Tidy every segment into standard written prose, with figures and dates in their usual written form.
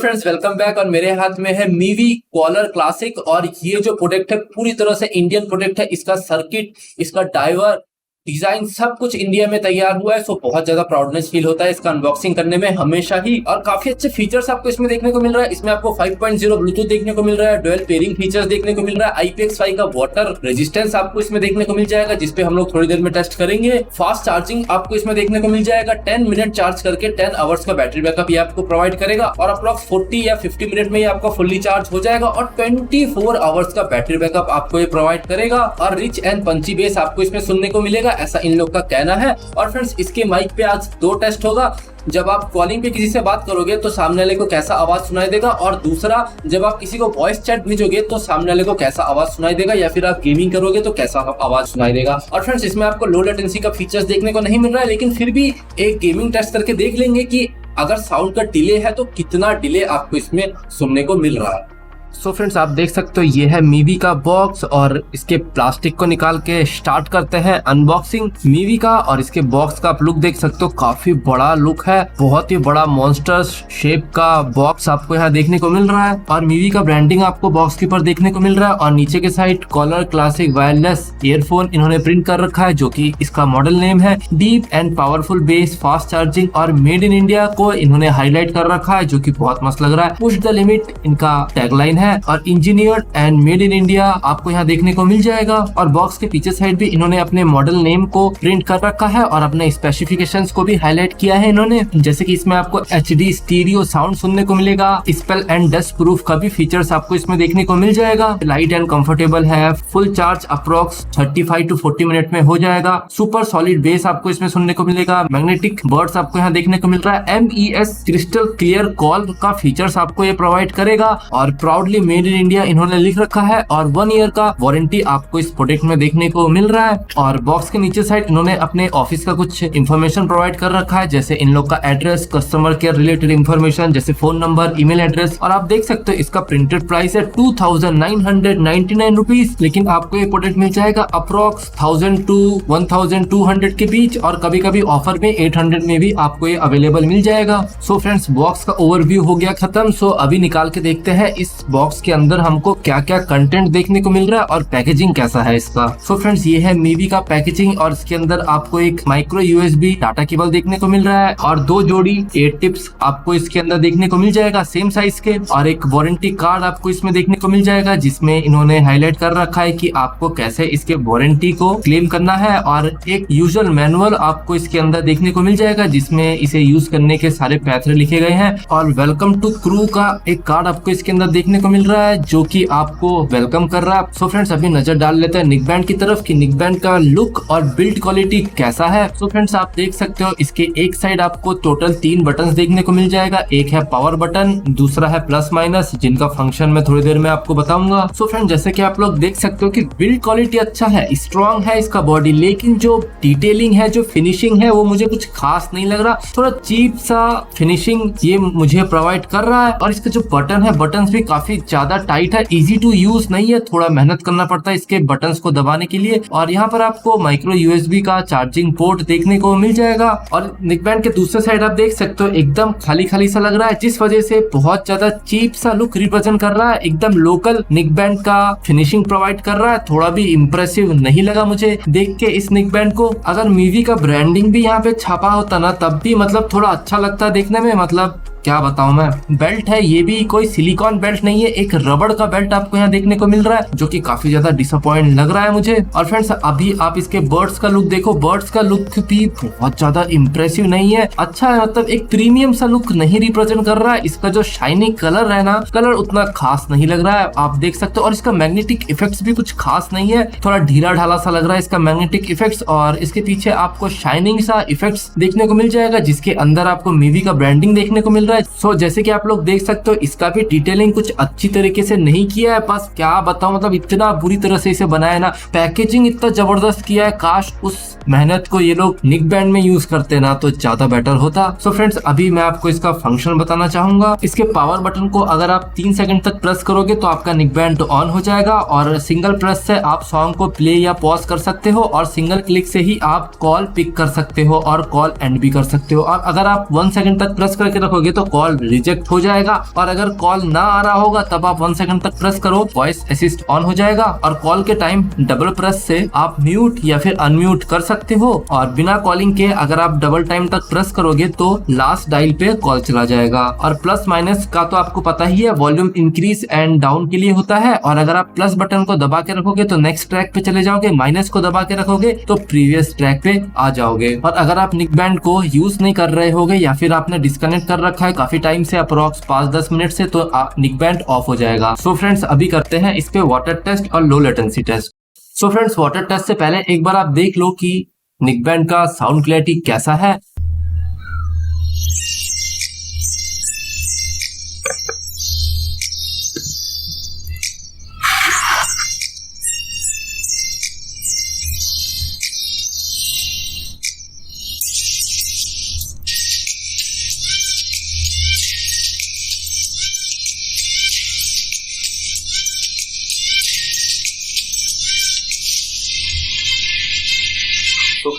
Friends welcome back. और मेरे हाथ में है मीवी कॉलर क्लासिक और ये जो प्रोडक्ट है पूरी तरह से इंडियन प्रोडक्ट है। इसका सर्किट, इसका ड्राइवर, डिजाइन सब कुछ इंडिया में तैयार हुआ है। सो बहुत ज्यादा प्राउडनेस फील होता है इसका अनबॉक्सिंग करने में हमेशा ही। और काफी अच्छे फीचर्स आपको इसमें देखने को मिल रहा है। इसमें आपको 5.0 ब्लूटूथ देखने को मिल रहा है, डुअल पेयरिंग फीचर्स देखने को मिल रहा है, IPX5 का वाटर रेजिस्टेंस आपको इसमें देखने को मिल जाएगा, जिसपे हम लोग थोड़ी देर में टेस्ट करेंगे। फास्ट चार्जिंग आपको इसमें देखने को मिल जाएगा, 10 मिनट चार्ज करके 10 आवर्स का बैटरी बैकअप ये आपको प्रोवाइड करेगा और अप्रॉक्स 40 या 50 मिनट में ये आपका फुल्ली चार्ज हो जाएगा और 24 आवर्स का बैटरी बैकअप आपको ये प्रोवाइड करेगा। और रिच एंड पंची बेस आपको इसमें सुनने को मिलेगा, ऐसा इन लोग का कहना है। और फ्रेंड्स इसके माइक पे आज दो टेस्ट होगा। जब आप कॉलिंग पे किसी से बात करोगे तो सामने वाले को कैसा आवाज सुनाई देगा, और दूसरा जब आप किसी को वॉइस चैट भेजोगे तो सामने वाले को कैसा आवाज सुनाई देगा, या फिर आप गेमिंग करोगे तो कैसा आवाज सुनाई देगा। और फ्रेंड्स इसमें आपको लो लेटेंसी का फीचर्स देखने को नहीं मिल रहा है, लेकिन फिर भी एक गेमिंग टेस्ट करके देख लेंगे कि अगर साउंड का डिले है तो कितना डिले आपको इसमें सुनने को मिल रहा है। सो फ्रेंड्स आप देख सकते हो ये है मीवी का बॉक्स और इसके प्लास्टिक को निकाल के स्टार्ट करते हैं अनबॉक्सिंग मीवी का। और इसके बॉक्स का आप लुक देख सकते हो, काफी बड़ा लुक है, बहुत ही बड़ा मॉन्स्टर शेप का बॉक्स आपको यहाँ देखने को मिल रहा है। और मीवी का ब्रांडिंग आपको बॉक्स के ऊपर देखने को मिल रहा है। और नीचे के side collar classic wireless earphone इन्होंने प्रिंट कर रखा है, जो कि इसका मॉडल नेम है। Deep and powerful bass, fast charging और मेड इन इंडिया को इन्होंने हाईलाइट कर रखा है, जो कि बहुत मस्त लग रहा है। पुश द लिमिट इनका टैगलाइन है और engineered and made in India आपको यहाँ देखने को मिल जाएगा। और बॉक्स के पीछे साइड भी इन्होंने अपने मॉडल नेम को प्रिंट कर रखा है और अपने स्पेसिफिकेशंस को भी हाईलाइट किया है इन्होंने, जैसे कि इसमें आपको HD स्टीरियो साउंड सुनने को मिलेगा। स्पेल एंड डस्ट प्रूफ का भी फीचर्स आपको इसमें देखने को मिल जाएगा। लाइट एंड कंफर्टेबल है, full charge approx 35 to 40 minute में हो जाएगा। सुपर सॉलिड बेस आपको इसमें सुनने को मिलेगा। मैग्नेटिक बर्ड्स आपको यहाँ देखने को मिल रहा है। MES क्रिस्टल क्लियर कॉल का फीचर्स आपको ये प्रोवाइड करेगा और प्राउडली मेड इन इंडिया इन्होंने लिख रखा है। और 1 ईयर का वारंटी आपको इस प्रोडक्ट में देखने को मिल रहा है। और बॉक्स के नीचे साइड इन्होंने अपने ऑफिस का कुछ इंफॉर्मेशन प्रोवाइड कर रखा है, जैसे इन लोग का address, customer care related information जैसे फोन नंबर, ईमेल एड्रेस। और आप देख सकते हो इसका प्रिंटेड प्राइस है 2999 रुपीज, लेकिन आपको ये प्रोडक्ट मिल जाएगा अप्रोक्स 1000 to 1200 के बीच, और कभी कभी ऑफर में 800 में भी आपको ये अवेलेबल मिल जाएगा। सो फ्रेंड्स बॉक्स का ओवरव्यू हो गया खत्म। सो अभी निकाल के देखते हैं इस बॉक्स के अंदर हमको क्या क्या कंटेंट देखने को मिल रहा है और पैकेजिंग कैसा है इसका। सो फ्रेंड्स ये है मीवी का पैकेजिंग और इसके अंदर आपको एक माइक्रो USB डाटा केबल देखने को मिल रहा है और 2 जोड़ी एयर टिप्स आपको इसके अंदर देखने को मिल जाएगा सेम साइज के। और एक वारंटी कार्ड आपको इसमें देखने को मिल जाएगा, जिसमें इन्होंने हाईलाइट कर रखा है कि आपको कैसे इसके वारंटी को क्लेम करना है। और एक यूजर मैनुअल आपको इसके अंदर देखने को मिल जाएगा, जिसमें इसे यूज करने के सारे पैथवे लिखे गए हैं। और वेलकम टू क्रू का एक कार्ड आपको इसके अंदर देखने को मिल रहा है, जो कि आपको वेलकम कर रहा है। सो फ्रेंड्स अभी नजर डाल लेते हैं नेकबैंड की तरफ कि नेकबैंड का लुक और बिल्ड क्वालिटी कैसा है। सो फ्रेंड्स आप देख सकते हो इसके एक साइड आपको टोटल 3 बटन देखने को मिल जाएगा। एक है पावर बटन, दूसरा है प्लस माइनस, जिनका फंक्शन मैं थोड़ी देर में आपको बताऊंगा। सो फ्रेंड्स जैसे कि आप लोग देख सकते हो कि बिल्ड क्वालिटी अच्छा है, स्ट्रॉन्ग है इसका बॉडी, लेकिन जो डिटेलिंग है, जो फिनिशिंग है, वो मुझे कुछ खास नहीं लग रहा। थोड़ा चीप सा फिनिशिंग ये मुझे प्रोवाइड कर रहा है। और इसका जो बटन है, बटन भी काफी ज्यादा टाइट है, इजी टू यूज नहीं है, थोड़ा मेहनत करना पड़ता है इसके बटन्स को दबाने के लिए। और यहाँ पर आपको माइक्रो USB का चार्जिंग पोर्ट देखने को मिल जाएगा। और नेकबैंड के दूसरे साइड आप देख सकते हो एकदम खाली खाली सा लग रहा है, जिस वजह से बहुत ज्यादा चीप सा लुक रिप्रेजेंट कर रहा है। एकदम लोकल नेकबैंड का फिनिशिंग प्रोवाइड कर रहा है, थोड़ा भी इम्प्रेसिव नहीं लगा मुझे देख के इस नेकबैंड को। अगर मीवी का ब्रांडिंग भी यहाँ पे छापा होता ना, तब भी मतलब थोड़ा अच्छा लगता देखने में। मतलब क्या बताऊं मैं। बेल्ट है, ये भी कोई सिलिकॉन बेल्ट नहीं है, एक रबड़ का बेल्ट आपको यहाँ देखने को मिल रहा है, जो कि काफी ज्यादा डिसअपॉइंट लग रहा है मुझे। और फ्रेंड्स अभी आप इसके बर्ड्स का लुक देखो, बर्ड्स का लुक भी बहुत ज्यादा इम्प्रेसिव नहीं है, अच्छा है, मतलब एक प्रीमियम सा लुक नहीं रिप्रेजेंट कर रहा है। इसका जो शाइनिंग कलर है ना, कलर उतना खास नहीं लग रहा है, आप देख सकते हो। और इसका मैग्नेटिक इफेक्ट्स भी कुछ खास नहीं है, थोड़ा ढीला ढाला सा लग रहा है इसका मैग्नेटिक इफेक्ट्स। और इसके पीछे आपको शाइनिंग सा इफेक्ट्स देखने को मिल जाएगा, जिसके अंदर आपको मीवी का ब्रांडिंग देखने को मिल रहा है। सो जैसे कि आप लोग देख सकते हो इसका भी डिटेलिंग कुछ अच्छी तरीके से नहीं किया है, बस क्या बताऊं, मतलब इतना बुरी तरह से इसे बनाया ना। पैकेजिंग इतना जबरदस्त किया है, काश उस मेहनत को ये लोग नेकबैंड में यूज करते ना तो ज्यादा बेटर होता। सो फ्रेंड्स अभी मैं आपको इसका फंक्शन बताना चाहूंगा। इसके पावर बटन को अगर आप 3 सेकंड तक प्रेस करोगे तो आपका नेकबैंड ऑन हो जाएगा, और सिंगल प्रेस से आप सॉन्ग को प्ले या पॉज कर सकते हो, और सिंगल क्लिक से ही आप कॉल पिक कर सकते हो और कॉल एंड भी कर सकते हो। और अगर आप 1 सेकंड तक प्रेस करके रखोगे तो कॉल रिजेक्ट हो जाएगा। और अगर कॉल ना आ रहा होगा तब आप 1 सेकंड तक प्रेस करो, वॉइस असिस्ट ऑन हो जाएगा और कॉल के टाइम डबल प्रेस से आप म्यूट या फिर अनम्यूट कर सकते हो। और बिना कॉलिंग के अगर आप डबल टाइम तक प्रेस करोगे तो लास्ट डायल पे कॉल चला जाएगा। और प्लस माइनस का तो आपको पता ही है, वॉल्यूम इंक्रीज एंड डाउन के लिए होता है। और अगर आप प्लस बटन को दबा के रखोगे तो नेक्स्ट ट्रैक पे चले जाओगे, माइनस को दबा के रखोगे तो प्रीवियस ट्रैक पे आ जाओगे। और अगर आप नेकबैंड को यूज नहीं कर रहे होगे या फिर आपने डिस्कनेक्ट कर रखा है काफी टाइम से, अप्रोक्स 5-10 मिनट से, तो नेकबैंड ऑफ हो जाएगा। सो फ्रेंड्स अभी करते हैं इस पे वाटर टेस्ट और low latency test. So friends water test से पहले एक बार आप देख लो कि नेकबैंड का साउंड क्लैरिटी कैसा है।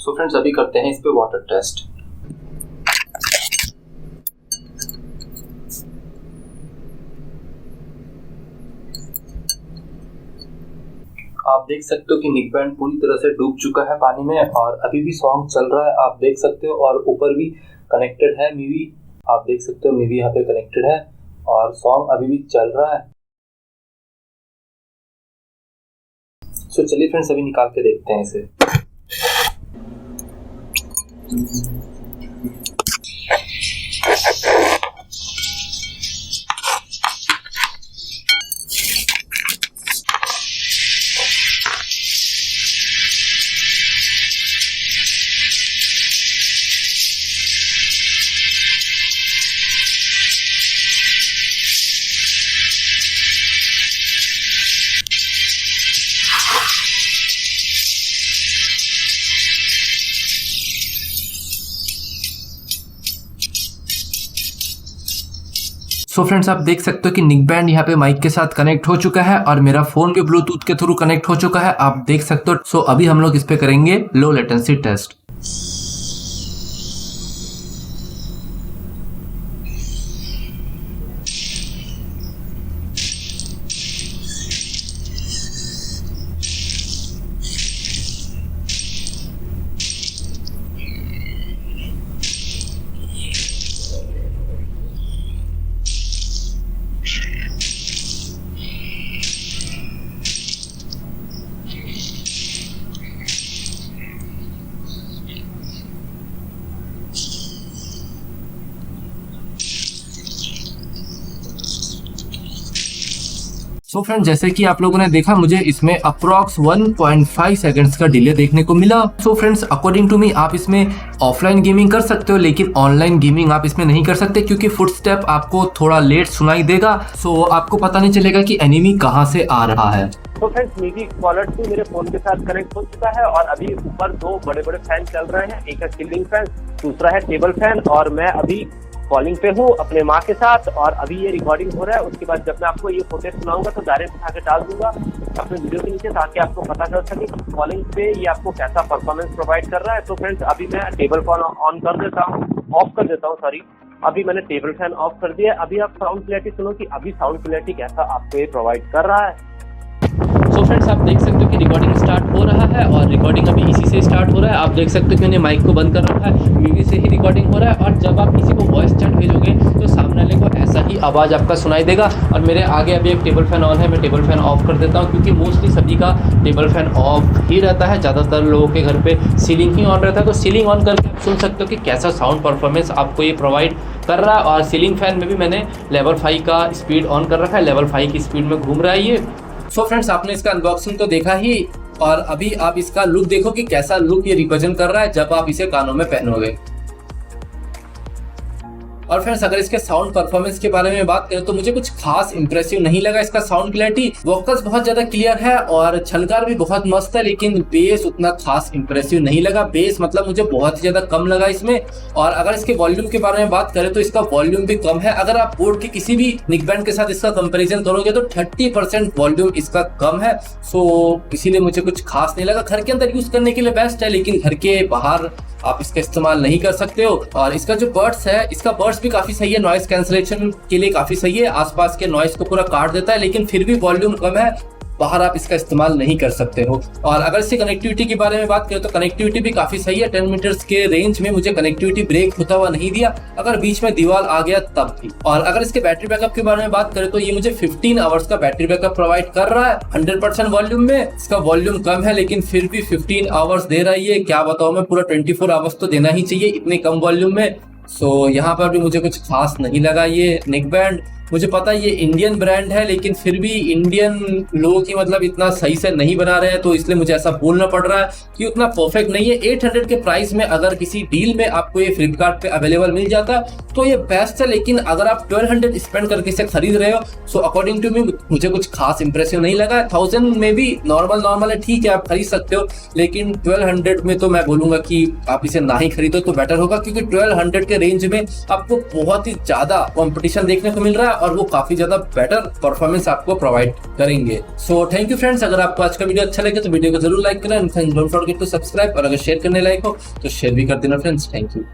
सो फ्रेंड्स अभी करते हैं इस पे वाटर टेस्ट। आप देख सकते हो कि नेकबैंड पूरी तरह से डूब चुका है पानी में और अभी भी सॉन्ग चल रहा है, आप देख सकते हो। और ऊपर भी कनेक्टेड है मिवी, आप देख सकते हो मिवी यहाँ पे कनेक्टेड है और सॉन्ग अभी भी चल रहा है। सो चलिए फ्रेंड्स अभी निकाल के देखते हैं इसे। सो फ्रेंड्स आप देख सकते हो कि नेकबैंड यहाँ पे माइक के साथ कनेक्ट हो चुका है और मेरा फोन भी ब्लूटूथ के थ्रू कनेक्ट हो चुका है, आप देख सकते हो। सो अभी हम लोग इस पे करेंगे low latency test. So friend जैसे कि आप लोगों ने देखा, मुझे इसमें अप्रोक्स 1.5 सेकंड्स का डिले देखने को मिला। So friends according to me आप इसमें ऑफलाइन गेमिंग कर सकते हो, लेकिन ऑनलाइन गेमिंग आप इसमें नहीं कर सकते क्योंकि फुटस्टेप आपको थोड़ा लेट सुनाई देगा। सो आपको पता नहीं चलेगा कि एनिमी कहाँ से आ रहा है। तो फ्रेंड्स मिवी कॉलर 2 मेरे फोन के साथ कनेक्ट हो चुका है और अभी ऊपर 2 बड़े बड़े फैन चल रहे हैं, एक है सीलिंग फैन, दूसरा है टेबल फैन। और मैं अभी कॉलिंग पे हूँ अपने माँ के साथ और अभी ये रिकॉर्डिंग हो रहा है। उसके बाद जब मैं आपको ये फुटेज सुनाऊंगा तो डायरेक्ट उठा के डाल दूंगा अपने वीडियो के नीचे, ताकि आपको पता चल सके कि कॉलिंग पे ये आपको कैसा परफॉर्मेंस प्रोवाइड कर रहा है। तो फ्रेंड्स अभी मैं टेबल फैन ऑन कर देता हूँ, ऑफ कर देता हूँ, सॉरी अभी मैंने टेबल फैन ऑफ कर दिया। अभी आप साउंड क्लैरिटी सुनो कि अभी साउंड क्लैरिटी कैसा आपको ये प्रोवाइड कर रहा है। सो फ्रेंड्स आप देख सकते हो कि रिकॉर्डिंग स्टार्ट हो रहा है और रिकॉर्डिंग अभी इसी से स्टार्ट हो रहा है। आप देख सकते हो कि मैंने माइक को बंद कर रखा है, मिवी से ही रिकॉर्डिंग हो रहा है। और जब आप किसी को वॉइस चैट भेजोगे तो सामने वाले को ऐसा ही आवाज़ आपका सुनाई देगा। और मेरे आगे अभी एक टेबल फैन ऑन है, मैं टेबल फैन ऑफ कर देता हूँ क्योंकि मोस्टली सभी का टेबल फैन ऑफ ही रहता है। ज़्यादातर लोगों के घर पे सीलिंग ही ऑन रहता है, तो सीलिंग ऑन करके आप सुन सकते हो कि कैसा साउंड परफॉर्मेंस आपको ये प्रोवाइड कर रहा है। और सीलिंग फैन में भी मैंने लेवल 5 का स्पीड ऑन कर रखा है, लेवल 5 की स्पीड में घूम रहा है ये। सो फ्रेंड्स आपने इसका अनबॉक्सिंग तो देखा ही और अभी आप इसका लुक देखो कि कैसा लुक ये रिप्रेजेंट कर रहा है जब आप इसे कानों में पहनोगे। और फ्रेंड्स अगर इसके साउंड परफॉर्मेंस के बारे में बात करें तो मुझे कुछ खास इंप्रेसिव नहीं लगा इसका साउंड क्लैरिटी। वोकल्स बहुत ज्यादा क्लियर है और छलकार भी बहुत मस्त है, लेकिन बेस उतना खास इंप्रेसिव नहीं लगा। बेस मतलब मुझे बहुत ही ज्यादा कम लगा इसमें। और अगर इसके वॉल्यूम के बारे में बात करें तो इसका वॉल्यूम भी कम है। अगर आप बोर्ड के किसी भी नेकबैंड के साथ इसका कंपेरिजन करोगे तो 30% वॉल्यूम इसका कम है। सो इसीलिए मुझे कुछ खास नहीं लगा। घर के अंदर यूज करने के लिए बेस्ट है, लेकिन घर के बाहर आप इसका इस्तेमाल नहीं कर सकते हो। और इसका जो बड्स है, इसका बड्स भी काफी सही है, नॉइस कैंसलेशन के लिए काफी सही है, आसपास के नॉइस को पूरा काट देता है, लेकिन फिर भी वॉल्यूम कम है, बाहर आप इसका इस्तेमाल नहीं कर सकते हो। और अगर इसकी कनेक्टिविटी के बारे में बात करें तो कनेक्टिविटी भी काफी सही है। 10 मीटर्स के रेंज में मुझे कनेक्टिविटी ब्रेक होता हुआ नहीं दिया, अगर बीच में दीवार आ गया तब भी। और अगर इसके बैटरी बैकअप के बारे में बात करें तो ये मुझे 15 आवर्स का बैटरी बैकअप प्रोवाइड कर रहा है 100% वॉल्यूम में। इसका वॉल्यूम कम है लेकिन फिर भी 15 आवर्स दे रही है, क्या बताऊं मैं, पूरा 24 आवर्स तो देना ही चाहिए इतने कम वॉल्यूम में। सो यहाँ पर भी मुझे कुछ खास नहीं लगा ये नेकबैंड। मुझे पता है ये इंडियन ब्रांड है, लेकिन फिर भी इंडियन लोग ही मतलब इतना सही से नहीं बना रहे हैं, तो इसलिए मुझे ऐसा बोलना पड़ रहा है कि उतना परफेक्ट नहीं है। 800 के प्राइस में अगर किसी डील में आपको ये फ्लिपकार्ट पे अवेलेबल मिल जाता तो ये बेस्ट है, लेकिन अगर आप 1200 स्पेंड करके इसे खरीद रहे हो सो अकॉर्डिंग टू मी मुझे कुछ खास इंप्रेसिव नहीं लगा। 1000 में भी नॉर्मल है, ठीक है आप खरीद सकते हो, लेकिन 1200 में तो मैं बोलूंगा कि आप इसे ना ही खरीदो तो बेटर होगा, क्योंकि 1200 के रेंज में आपको बहुत ही ज्यादा कॉम्पिटिशन देखने को मिल रहा है और वो काफी ज्यादा बेटर परफॉर्मेंस आपको प्रोवाइड करेंगे। सो थैंक यू फ्रेंड्स, अगर आपको आज का वीडियो अच्छा लगे तो वीडियो को जरूर लाइक करना, डोंट फॉरगेट टू सब्सक्राइब, और अगर शेयर करने लायक हो तो शेयर भी कर देना फ्रेंड्स। Thank you.